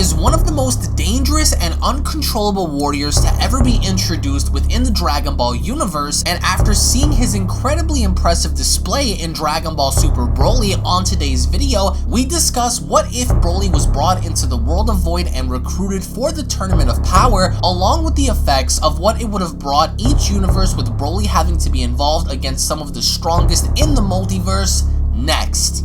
is one of the most dangerous and uncontrollable warriors to ever be introduced within the Dragon Ball universe, and after seeing his incredibly impressive display in Dragon Ball Super Broly on today's video, we discuss what if Broly was brought into the World of Void and recruited for the Tournament of Power, along with the effects of what it would have brought each universe with Broly having to be involved against some of the strongest in the multiverse next.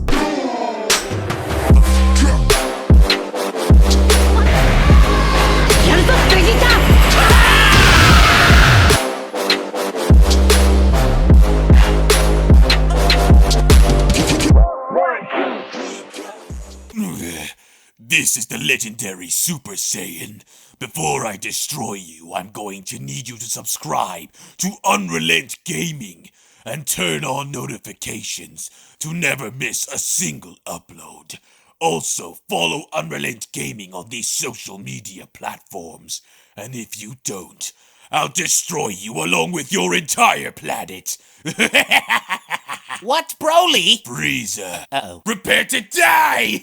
This is the legendary Super Saiyan. Before I destroy you, I'm going to need you to subscribe to UnrealEntGaming and turn on notifications to never miss a single upload. Also, follow UnrealEntGaming on these social media platforms. And if you don't, I'll destroy you along with your entire planet. What's Broly? Frieza. Uh-oh. Prepare to die!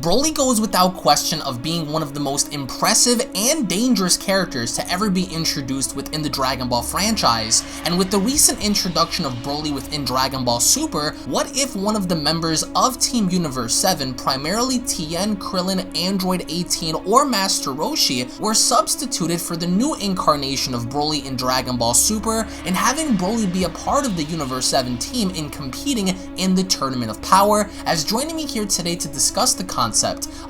Broly goes without question of being one of the most impressive and dangerous characters to ever be introduced within the Dragon Ball franchise, and with the recent introduction of Broly within Dragon Ball Super, what if one of the members of Team Universe 7, primarily Tien, Krillin, Android 18, or Master Roshi, were substituted for the new incarnation of Broly in Dragon Ball Super, and having Broly be a part of the Universe 7 team in competing in the Tournament of Power? As joining me here today to discuss the concept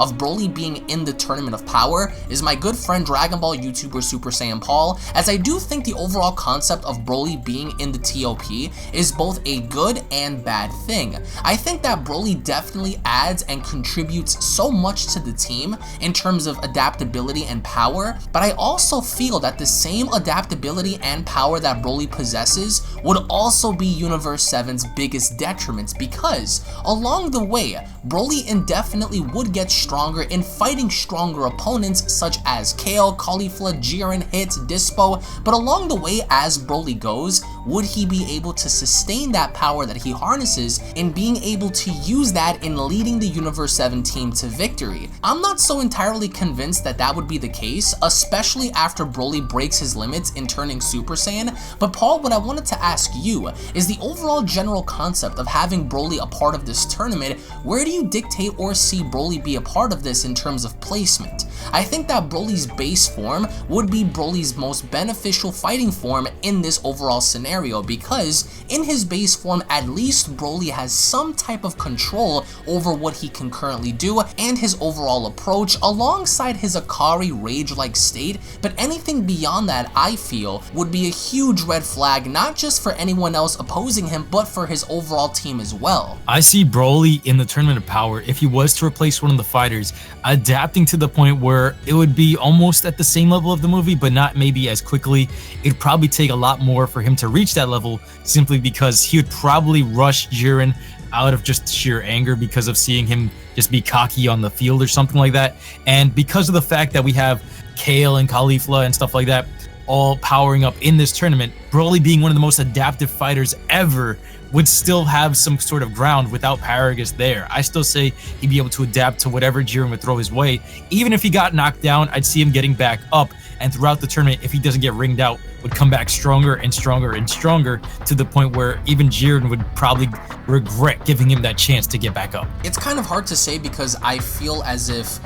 of Broly being in the Tournament of Power is my good friend Dragon Ball YouTuber Super Saiyan Paul, as I do think the overall concept of Broly being in the TOP is both a good and bad thing. I think that Broly definitely adds and contributes so much to the team in terms of adaptability and power, but I also feel that the same adaptability and power that Broly possesses would also be Universe 7's biggest detriments, because along the way, Broly indefinitely would get stronger in fighting stronger opponents such as Kale, Caulifla, Jiren, Hit, Dispo, but along the way as Broly goes, would he be able to sustain that power that he harnesses in being able to use that in leading the Universe 7 team to victory? I'm not so entirely convinced that that would be the case, especially after Broly breaks his limits in turning Super Saiyan, but Paul, what I wanted to ask you is the overall general concept of having Broly a part of this tournament. Where do you dictate or see Broly be a part of this in terms of placement? I think that Broly's base form would be Broly's most beneficial fighting form in this overall scenario, because in his base form, at least Broly has some type of control over what he can currently do and his overall approach alongside his Akari rage-like state, but anything beyond that I feel would be a huge red flag, not just for anyone else opposing him, but for his overall team as well. I see Broly in the Tournament of Power, if he was to replace one of the fighters, adapting to the point where it would be almost at the same level of the movie, but not maybe as quickly. It'd probably take a lot more for him to reach that level, simply because he would probably rush Jiren out of just sheer anger because of seeing him just be cocky on the field or something like that. And because of the fact that we have Kale and Caulifla and stuff like that all powering up in this tournament, Broly being one of the most adaptive fighters ever would still have some sort of ground without Paragus there. I still say he'd be able to adapt to whatever Jiren would throw his way. Even if he got knocked down, I'd see him getting back up, and throughout the tournament, if he doesn't get ringed out, would come back stronger and stronger and stronger, to the point where even Jiren would probably regret giving him that chance to get back up. It's kind of hard to say, because I feel as if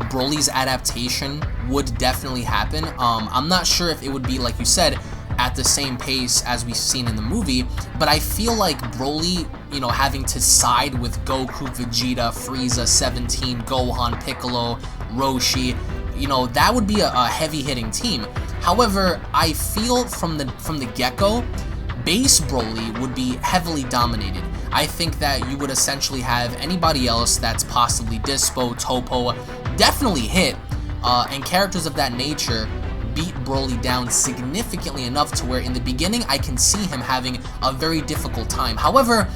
Broly's adaptation would definitely happen. I'm not sure if it would be, like you said, at the same pace as we've seen in the movie, but I feel like Broly, you know, having to side with Goku, Vegeta, Frieza, 17, Gohan, Piccolo, Roshi, you know, that would be a heavy-hitting team. However, I feel from the get-go, base Broly would be heavily dominated. I think that you would essentially have anybody else that's possibly Dispo, Topo, definitely Hit, and characters of that nature beat Broly down significantly enough to where in the beginning I can see him having a very difficult time. However,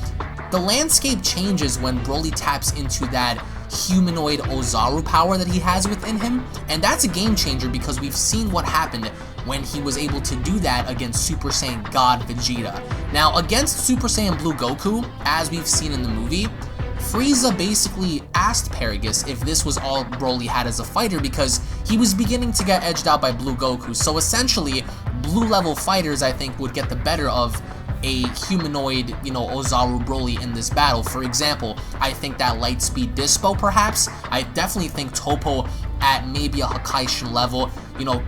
the landscape changes when Broly taps into that humanoid Ozaru power that he has within him, and that's a game changer because we've seen what happened when he was able to do that against Super Saiyan God Vegeta. Now, against Super Saiyan Blue Goku, as we've seen in the movie, Frieza basically asked Paragus if this was all Broly had as a fighter because he was beginning to get edged out by Blue Goku. So essentially, blue level fighters I think would get the better of a humanoid, Ozaru Broly in this battle. For example, I think that Lightspeed Dispo perhaps. I definitely think Toppo at maybe a Hakaishin level,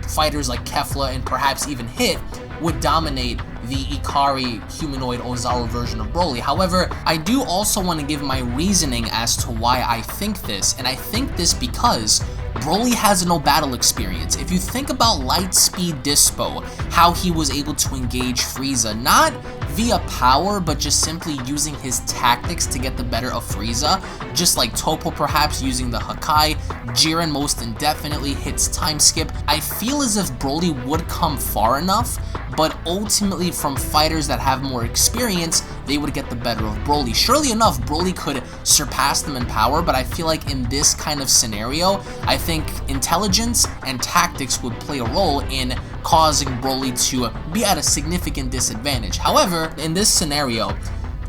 fighters like Kefla and perhaps even Hit would dominate the Ikari humanoid Ozaru version of Broly. However, I do also want to give my reasoning as to why I think this, and I think this because Broly has no battle experience. If you think about Lightspeed Dispo, how he was able to engage Frieza, not via power, but just simply using his tactics to get the better of Frieza, just like Toppo perhaps using the Hakai, Jiren most indefinitely hits time skip. I feel as if Broly would come far enough, but ultimately from fighters that have more experience, they would get the better of Broly. Surely enough, Broly could surpass them in power, but I feel like in this kind of scenario, I think intelligence and tactics would play a role in causing Broly to be at a significant disadvantage. However, in this scenario,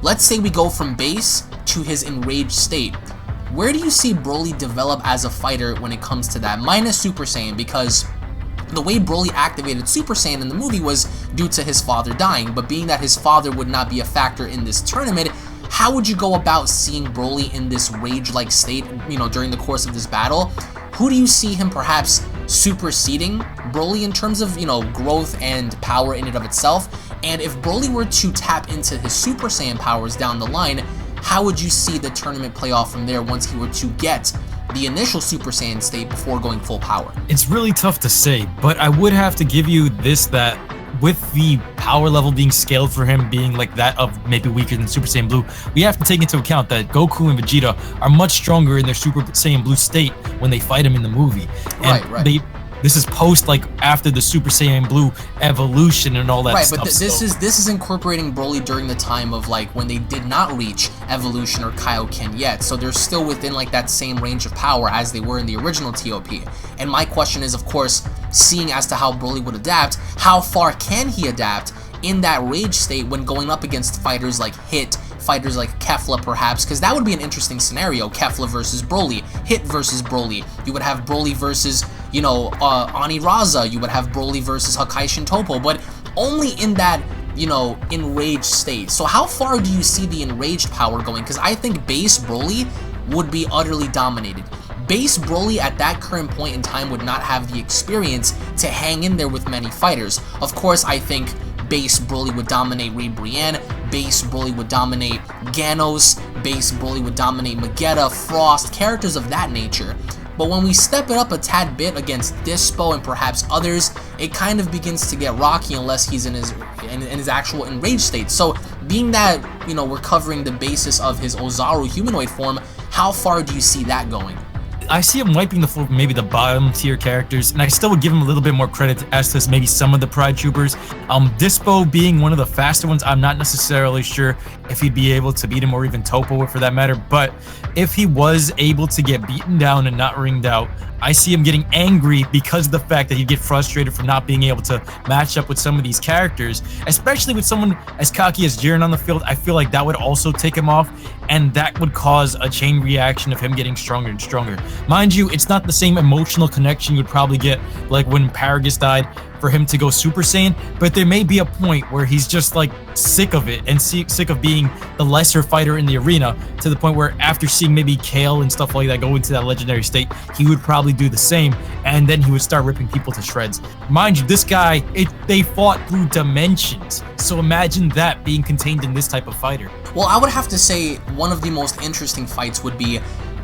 let's say we go from base to his enraged state. Where do you see Broly develop as a fighter when it comes to that? Minus Super Saiyan, because the way Broly activated Super Saiyan in the movie was due to his father dying, but being that his father would not be a factor in this tournament, how would you go about seeing Broly in this rage-like state, during the course of this battle? Who do you see him perhaps superseding Broly in terms of, growth and power in and of itself? And if Broly were to tap into his Super Saiyan powers down the line, how would you see the tournament play off from there once he were to get the initial Super Saiyan state before going full power? It's really tough to say, but I would have to give you this, that with the power level being scaled for him being like that of maybe weaker than Super Saiyan Blue, we have to take into account that Goku and Vegeta are much stronger in their Super Saiyan Blue state when they fight him in the movie. And right. This is post, like, after the Super Saiyan Blue evolution and all that stuff. Right, but this is incorporating Broly during the time of, like, when they did not reach evolution or Kaioken yet, so they're still within, like, that same range of power as they were in the original TOP. And my question is, of course, seeing as to how Broly would adapt, how far can he adapt in that rage state when going up against fighters like Hit, fighters like Kefla perhaps, because that would be an interesting scenario. Kefla versus Broly, Hit versus Broly. You would have Broly versus, Ani Raza. You would have Broly versus Hakaishin Toppo, but only in that, enraged state. So how far do you see the enraged power going? Because I think base Broly would be utterly dominated. Base Broly at that current point in time would not have the experience to hang in there with many fighters. Of course, I think base Broly would dominate Ray Brienne, base Broly would dominate Ganos, base Broly would dominate Vegeta, Frost, characters of that nature. But when we step it up a tad bit against Dispo and perhaps others, it kind of begins to get rocky unless he's in his actual enraged state. So being that, we're covering the basis of his Ozaru humanoid form, how far do you see that going? I see him wiping the floor for maybe the bottom tier characters, and I still would give him a little bit more credit as to maybe some of the Pride Troopers. Dispo being one of the faster ones, I'm not necessarily sure if he'd be able to beat him, or even Toppo for that matter, but if he was able to get beaten down and not ringed out, I see him getting angry because of the fact that he'd get frustrated for not being able to match up with some of these characters, especially with someone as cocky as Jiren on the field. I feel like that would also take him off, and that would cause a chain reaction of him getting stronger and stronger. Mind you, it's not the same emotional connection you would probably get like when Paragus died for him to go Super Saiyan, but there may be a point where he's just like sick of it and sick of being the lesser fighter in the arena, to the point where after seeing maybe Kale and stuff like that go into that legendary state, he would probably do the same, and then he would start ripping people to shreds. Mind you, this guy, they fought through dimensions, so imagine that being contained in this type of fighter. Well, I would have to say one of the most interesting fights would be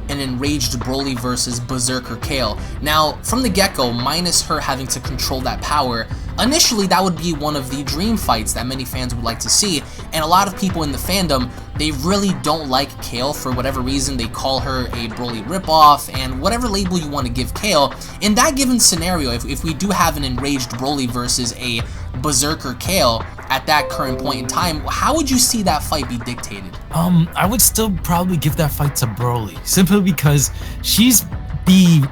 an enraged Broly versus Berserker Kale. Now, from the get-go, minus her having to control that power, initially that would be one of the dream fights that many fans would like to see, and a lot of people in the fandom, they really don't like Kale for whatever reason. They call her a Broly ripoff, and whatever label you want to give Kale. In that given scenario, if we do have an enraged Broly versus a Berserker Kale at that current point in time, how would you see that fight be dictated? I would still probably give that fight to Broly, simply because she's the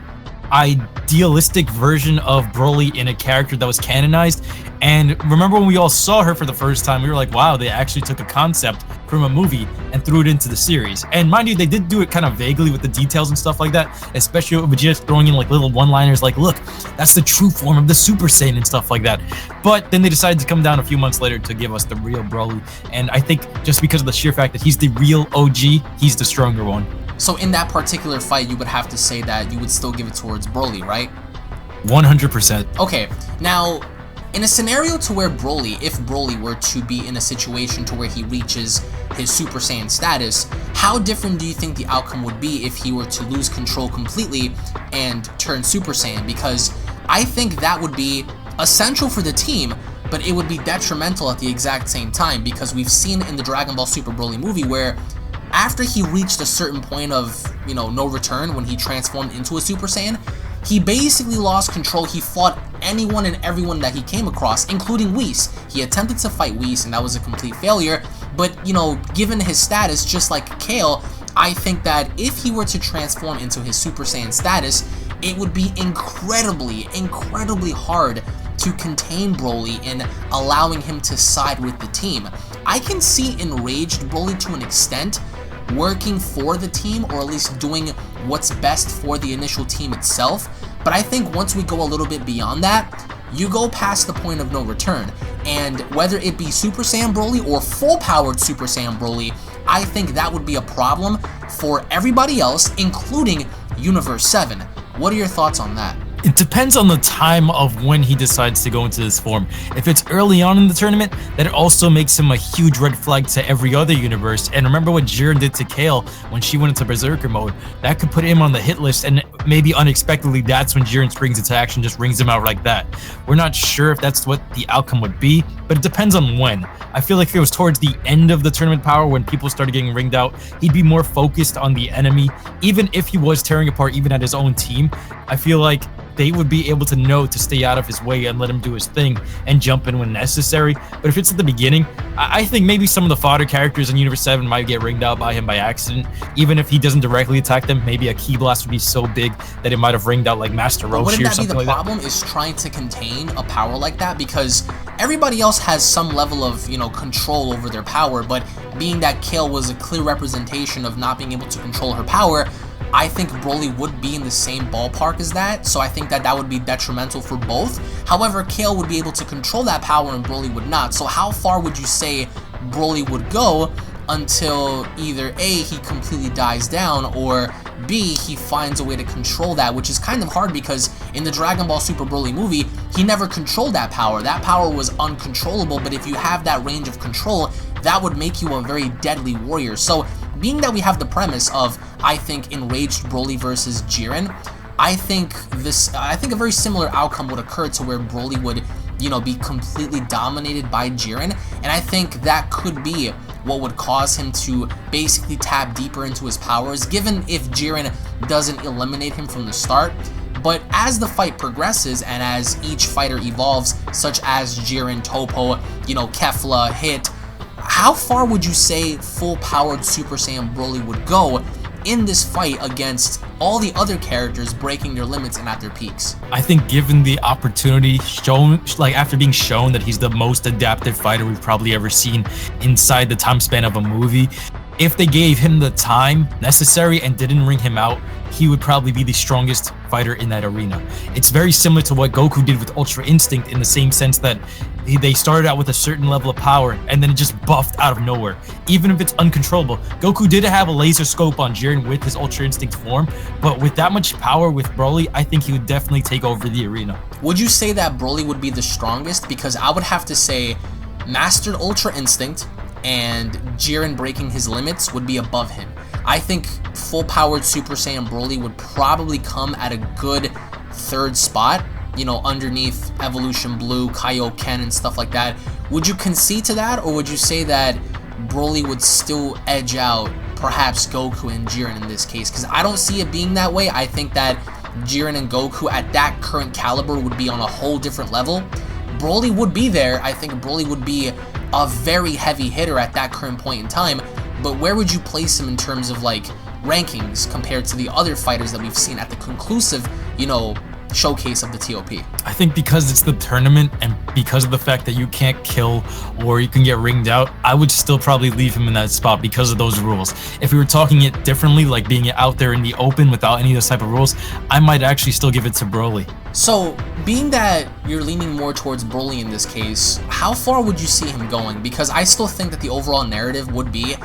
idealistic version of Broly in a character that was canonized. And remember when we all saw her for the first time, we were like, wow, they actually took a concept from a movie and threw it into the series. And mind you, they did do it kind of vaguely with the details and stuff like that, especially with just throwing in like little one-liners like, look, that's the true form of the Super Saiyan and stuff like that. But then they decided to come down a few months later to give us the real Broly. And I think just because of the sheer fact that he's the real OG, he's the stronger one. So in that particular fight, you would have to say that you would still give it towards Broly, right? 100%. Okay, now, in a scenario to where Broly, if Broly were to be in a situation to where he reaches his Super Saiyan status, how different do you think the outcome would be if he were to lose control completely and turn Super Saiyan? Because I think that would be essential for the team, but it would be detrimental at the exact same time, because we've seen in the Dragon Ball Super Broly movie where after he reached a certain point of, no return when he transformed into a Super Saiyan, he basically lost control. He fought anyone and everyone that he came across, including Whis. He attempted to fight Whis, and that was a complete failure. But, given his status, just like Kale, I think that if he were to transform into his Super Saiyan status, it would be incredibly hard to contain Broly and allowing him to side with the team. I can see enraged Broly to an extent working for the team, or at least doing what's best for the initial team itself, but I think once we go a little bit beyond that, you go past the point of no return, and whether it be Super Saiyan Broly or full-powered Super Saiyan Broly, I think that would be a problem for everybody else, including Universe 7. What are your thoughts on that? It depends on the time of when he decides to go into this form. If it's early on in the tournament, that also makes him a huge red flag to every other universe. And remember what Jiren did to Kale when she went into Berserker mode. That could put him on the hit list, and maybe unexpectedly that's when Jiren springs into action, just rings him out like that. We're not sure if that's what the outcome would be, but it depends on when. I feel like if it was towards the end of the tournament power when people started getting ringed out, he'd be more focused on the enemy. Even if he was tearing apart even at his own team, I feel like they would be able to know to stay out of his way and let him do his thing and jump in when necessary. But if it's at the beginning, I think maybe some of the fodder characters in Universe 7 might get ringed out by him by accident. Even if he doesn't directly attack them, maybe a Ki Blast would be so big that it might have ringed out like Master Roshi or something like that. Wouldn't that be the problem, is trying to contain a power like that? Because everybody else has some level of, control over their power, but being that Kale was a clear representation of not being able to control her power, I think Broly would be in the same ballpark as that, so I think that would be detrimental for both. However, Kale would be able to control that power and Broly would not. So how far would you say Broly would go until either A, he completely dies down, or B, he finds a way to control that, which is kind of hard because in the Dragon Ball Super Broly movie, he never controlled that power. That power was uncontrollable, but if you have that range of control, that would make you a very deadly warrior. So being that we have the premise of, I think, enraged Broly versus Jiren, I think a very similar outcome would occur to where Broly would, be completely dominated by Jiren, and I think that could be what would cause him to basically tap deeper into his powers, given if Jiren doesn't eliminate him from the start. But as the fight progresses and as each fighter evolves, such as Jiren, Toppo, Kefla, Hit, how far would you say full-powered Super Saiyan Broly would go in this fight against all the other characters breaking their limits and at their peaks? I think given the opportunity shown, after being shown that he's the most adaptive fighter we've probably ever seen inside the time span of a movie, if they gave him the time necessary and didn't ring him out, he would probably be the strongest fighter in that arena. It's very similar to what Goku did with Ultra Instinct, in the same sense that they started out with a certain level of power and then it just buffed out of nowhere. Even if it's uncontrollable, Goku did have a laser scope on Jiren with his Ultra Instinct form, but with that much power with Broly, I think he would definitely take over the arena. Would you say that Broly would be the strongest? Because I would have to say Mastered Ultra Instinct and Jiren breaking his limits would be above him. I think full-powered Super Saiyan Broly would probably come at a good third spot, underneath Evolution Blue, Kaioken, and stuff like that. Would you concede to that, or would you say that Broly would still edge out perhaps Goku and Jiren in this case? Because I don't see it being that way. I think that Jiren and Goku at that current caliber would be on a whole different level. Broly would be there. I think Broly would be a very heavy hitter at that current point in time, but where would you place him in terms of rankings compared to the other fighters that we've seen at the conclusive, showcase of the TOP. I think because it's the tournament and because of the fact that you can't kill or you can get ringed out, I would still probably leave him in that spot because of those rules. If we were talking it differently, like being out there in the open without any of those type of rules, I might actually still give it to Broly. So, being that you're leaning more towards Broly in this case, how far would you see him going? Because I still think that the overall narrative would be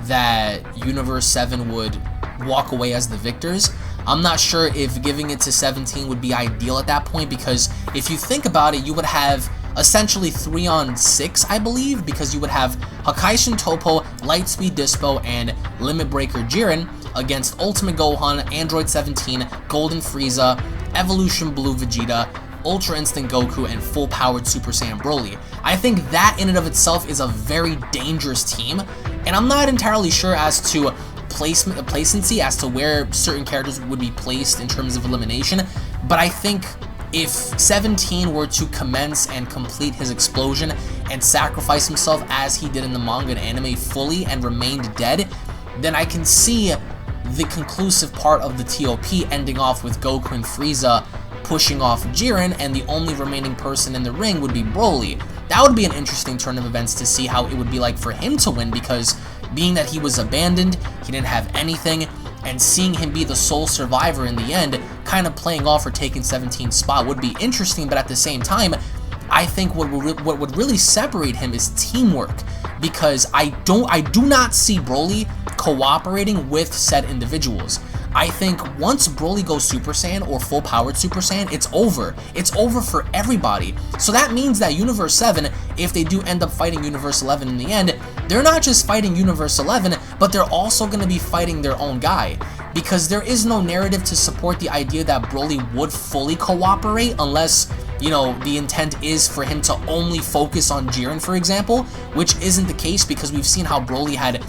that Universe 7 would walk away as the victors. I'm not sure if giving it to 17 would be ideal at that point, because if you think about it, you would have essentially 3-on-6, I believe, because you would have Hakaishin Toppo, Lightspeed Dispo, and Limit Breaker Jiren against Ultimate Gohan, Android 17, Golden Frieza, Evolution Blue Vegeta, Ultra Instinct Goku, and full powered Super Saiyan Broly. I think that in and of itself is a very dangerous team, and I'm not entirely sure as to placency as to where certain characters would be placed in terms of elimination, but I think if 17 were to commence and complete his explosion and sacrifice himself as he did in the manga and anime fully and remained dead, then I can see the conclusive part of the TOP ending off with Goku and Frieza pushing off Jiren, and the only remaining person in the ring would be Broly. That would be an interesting turn of events to see how it would be like for him to win, because being that he was abandoned, he didn't have anything, and seeing him be the sole survivor in the end, kind of playing off or taking 17's spot would be interesting, but at the same time, I think what would really separate him is teamwork, because I do not see Broly cooperating with said individuals. I think once Broly goes Super Saiyan or full powered Super Saiyan, it's over. It's over for everybody. So that means that Universe 7, if they do end up fighting Universe 11 in the end, they're not just fighting Universe 11, but they're also going to be fighting their own guy. Because there is no narrative to support the idea that Broly would fully cooperate unless, you know, the intent is for him to only focus on Jiren, for example, which isn't the case because we've seen how Broly had,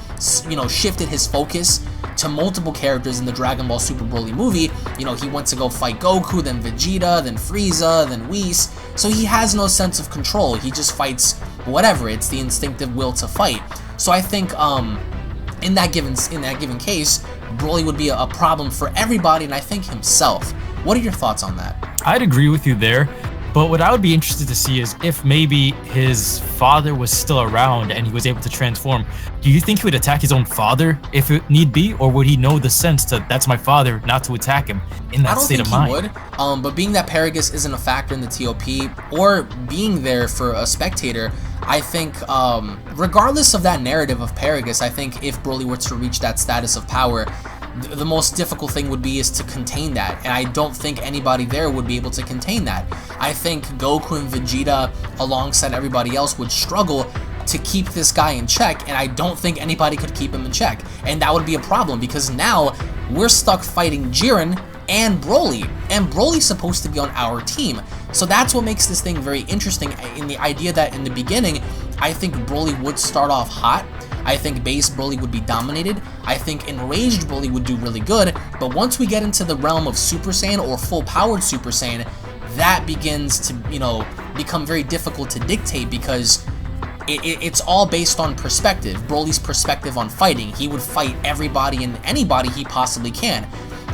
you know, shifted his focus to multiple characters in the Dragon Ball Super Broly movie. You know, he went to go fight Goku, then Vegeta, then Frieza, then Whis, so he has no sense of control. He just fights whatever. It's the instinctive will to fight. So I think in that given case, Broly would be a problem for everybody, and I think himself. What are your thoughts on that? I'd agree with you there, but what I would be interested to see is if maybe his father was still around and he was able to transform. Do you think he would attack his own father if it need be, or would he know the sense to that's my father, not to attack him in that state of mind? I don't think he would, but being that Paragus isn't a factor in the TOP or being there for a spectator, I think regardless of that narrative of Paragus, I think if Broly were to reach that status of power, the most difficult thing would be is to contain that, and I don't think anybody there would be able to contain that. I think Goku and Vegeta alongside everybody else would struggle to keep this guy in check, and I don't think anybody could keep him in check, and that would be a problem because now we're stuck fighting Jiren and Broly's supposed to be on our team. So that's what makes this thing very interesting in the idea that in the beginning, I think Broly would start off hot. I think base Broly would be dominated. I think enraged Broly would do really good, but once we get into the realm of Super Saiyan or full powered Super Saiyan, that begins to, you know, become very difficult to dictate because it's all based on perspective. Broly's perspective on fighting. He would fight everybody and anybody he possibly can.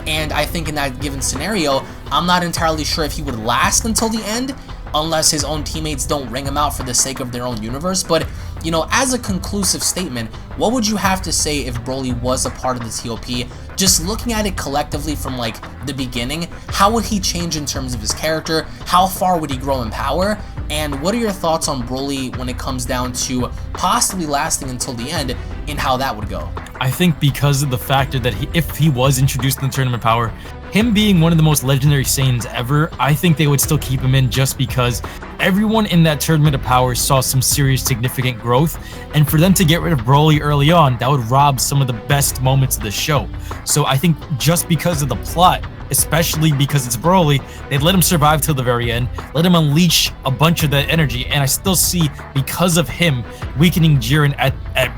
And I think in that given scenario, I'm not entirely sure if he would last until the end, unless his own teammates don't ring him out for the sake of their own universe. But, you know, as a conclusive statement, what would you have to say if Broly was a part of the TOP? Just looking at it collectively from, like, the beginning, how would he change in terms of his character? How far would he grow in power? And what are your thoughts on Broly when it comes down to possibly lasting until the end and how that would go? I think because of the factor that if he was introduced in the Tournament of Power, him being one of the most legendary Saiyans ever, I think they would still keep him in just because everyone in that Tournament of Power saw some serious significant growth, and for them to get rid of Broly early on, that would rob some of the best moments of the show. So I think just because of the plot, especially because it's Broly, they'd let him survive till the very end, let him unleash a bunch of that energy, and I still see, because of him, weakening Jiren at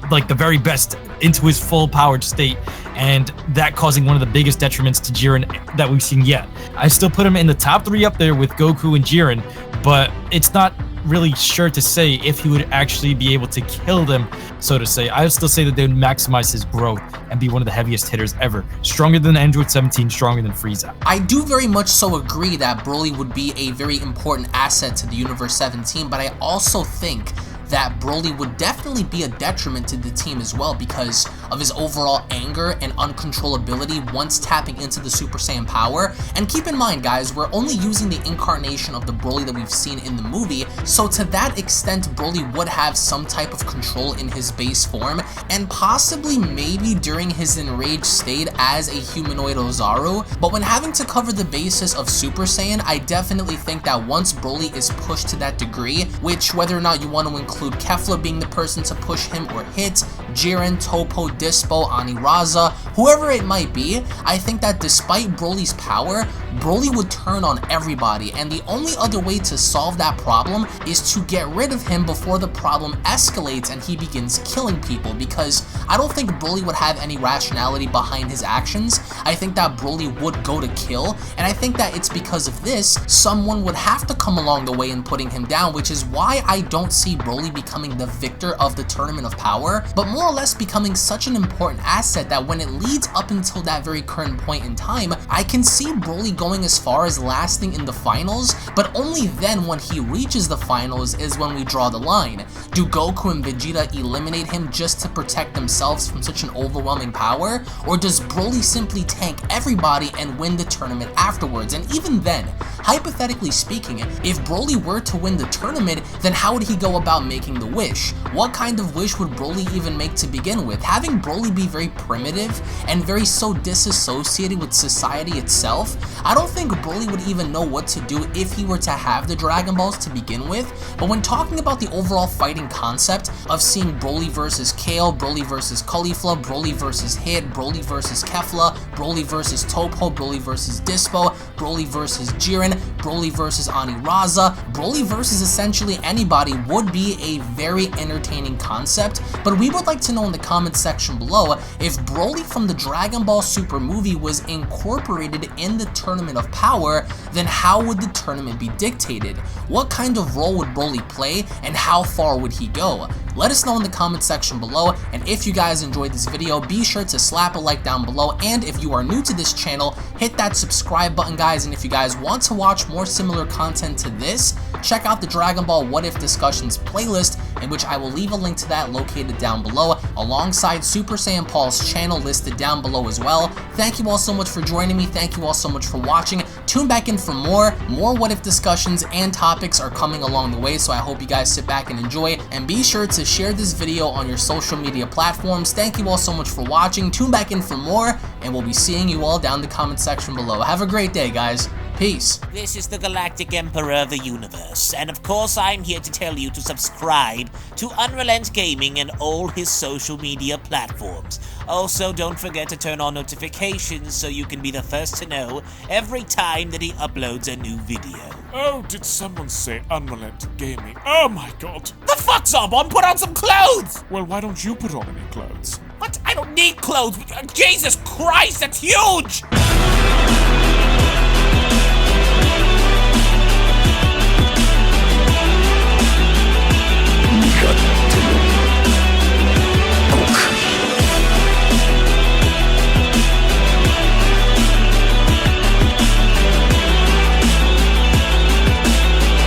like the very best into his full powered state, and that causing one of the biggest detriments to Jiren that we've seen yet. I still put him in the top 3 up there with Goku and Jiren, but it's not really sure to say if he would actually be able to kill them, so to say. I would still say that they would maximize his growth and be one of the heaviest hitters ever. Stronger than Android 17, stronger than Frieza. I do very much so agree that Broly would be a very important asset to the Universe 17, but I also think that Broly would definitely be a detriment to the team as well because of his overall anger and uncontrollability once tapping into the Super Saiyan power. And keep in mind, guys, we're only using the incarnation of the Broly that we've seen in the movie, so to that extent, Broly would have some type of control in his base form, and possibly maybe during his enraged state as a humanoid Ozaru. But when having to cover the basis of Super Saiyan, I definitely think that once Broly is pushed to that degree, which whether or not you want to include Kefla being the person to push him or hit, Jiren, Toppo, Dispo, Aniraza, whoever it might be, I think that despite Broly's power, Broly would turn on everybody, and the only other way to solve that problem is to get rid of him before the problem escalates and he begins killing people, because I don't think Broly would have any rationality behind his actions. I think that Broly would go to kill, and I think that it's because of this, someone would have to come along the way in putting him down, which is why I don't see Broly becoming the victor of the Tournament of Power, but more or less becoming such an important asset that when it leads up until that very current point in time, I can see Broly going as far as lasting in the finals, but only then when he reaches the finals is when we draw the line. Do Goku and Vegeta eliminate him just to protect themselves from such an overwhelming power, or does Broly simply tank everybody and win the tournament afterwards? And even then, hypothetically speaking, if Broly were to win the tournament, then how would he go about making the wish? What kind of wish would Broly even make to begin with? Having Broly be very primitive and very so disassociated with society itself, I don't think Broly would even know what to do if he were to have the Dragon Balls to begin with. But when talking about the overall fighting concept of seeing Broly versus Kale, Broly versus Caulifla, Broly versus Hit, Broly versus Kefla, Broly versus Toppo, Broly versus Dispo, Broly versus Jiren, Broly versus Aniraza, Broly versus essentially anybody would be a very entertaining concept, but we would like to know in the comment section below if Broly from the Dragon Ball Super movie was incorporated in the Tournament of Power, then how would the tournament be dictated? What kind of role would Broly play, and how far would he go? Let us know in the comment section below, and if you guys enjoyed this video, be sure to slap a like down below, and if you are new to this channel, hit that subscribe button, guys, and if you guys want to watch more similar content to this, check out the Dragon Ball What If Discussions playlist, in which I will leave a link to that located down below, alongside Super Saiyan Paul's channel listed down below as well. Thank you all so much for joining me, thank you all so much for watching. Tune back in for more What If discussions and topics are coming along the way, so I hope you guys sit back and enjoy, and be sure to share this video on your social media platforms. Thank you all so much for watching, tune back in for more, and we'll be seeing you all down in the comment section below. Have a great day, guys. Peace. This is the Galactic Emperor of the Universe, and of course I'm here to tell you to subscribe to UnrealEntGaming and all his social media platforms. Also, don't forget to turn on notifications so you can be the first to know every time that he uploads a new video. Oh, did someone say UnrealEntGaming? Oh my god. The fuck's up? On, put on some clothes! Well, why don't you put on any clothes? What? I don't need clothes. Jesus Christ, that's huge!